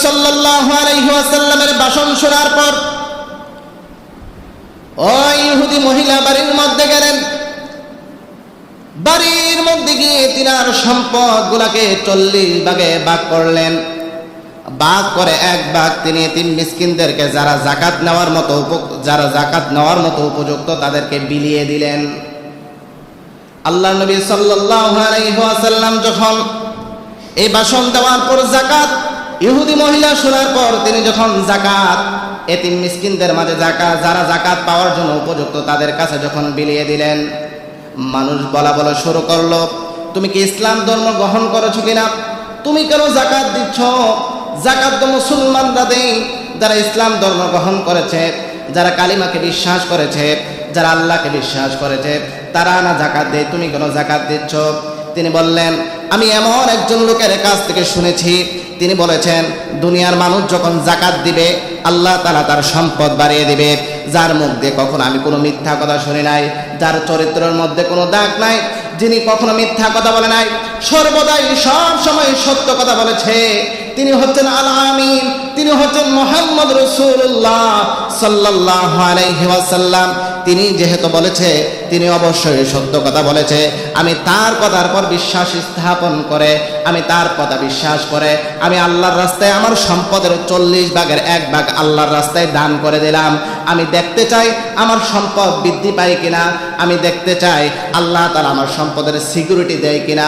সাল্লাল্লাহু আলাইহি ওয়াসাল্লামের ভাষণ শোনার পর ওই ইহুদি মহিলা বাড়ির মধ্যে গেলেন। বাড়ির মধ্যে গিয়ে তিনার সম্পদগুলোকে 40 ভাগে ভাগ করলেন। ভাগ করে এক ভাগ তিনি এতিম মিসকিনদেরকে যারা যাকাত নেওয়ার মতো উপযুক্ত তাদেরকে বিলিয়ে দিলেন। আল্লাহর নবী সাল্লাল্লাহু আলাইহি ওয়াসাল্লাম যখন এই ভাষণ দেওয়ার পর যাকাত ইহুদি মহিলা শোনার পর তিনি যখন যাকাত এতিম মিসকিনদের মাঝে যারা যাকাত পাওয়ার জন্য উপযুক্ত তাদের কাছে যখন বিলিয়ে দিলেন, মানুষ বলা শুরু করলো, তুমি কি ইসলাম ধর্ম গ্রহণ করেছো কিনা? তুমি কেন যাকাত দিচ্ছ? যাকাত তো মুসলমানরা দেয়, যারা ইসলাম ধর্ম গ্রহণ করেছে, যারা কালিমাকে বিশ্বাস করেছে, যারা আল্লাহকে বিশ্বাস করেছে, তারা না যাকাত দেয়, তুমি কেন যাকাত দিচ্ছ? তিনি বললেন, আমি এমন একজন লোকের কাছ থেকে শুনেছি, তিনি বলেছেন দুনিয়ার মানুষ যখন যাকাত দিবে আল্লাহ তাআলা তার সম্পদ বাড়িয়ে দিবে, যার মুখ দিয়ে কখনো আমি কোনো মিথ্যা কথা শুনি নাই, যার চরিত্রের মধ্যে কোনো দাগ নাই, যিনি কখনো মিথ্যা কথা বলে নাই, সর্বদাই সব সময় সত্য কথা বলেছে, তিনি হচ্ছেন আল আমিন, তিনি হচ্ছেন মুহাম্মদ রাসূলুল্লাহ সাল্লাল্লাহু আলাইহি ওয়াসাল্লাম। তিনি যেহেতু বলেছে তিনি অবশ্যই সত্য কথা বলেছে। আমি তার কথার পর বিশ্বাস স্থাপন করে, আমি তার কথা বিশ্বাস করে আমি আল্লাহর রাস্তায় আমার সম্পদের 40 ভাগের 1 ভাগ আল্লাহর রাস্তায় দান করে দিলাম। আমি দেখতে চাই আমার সম্পদ বৃদ্ধি পায় কিনা, আমি দেখতে চাই আল্লাহ তাআলা আমার সম্পদের সিকিউরিটি দেয় কিনা।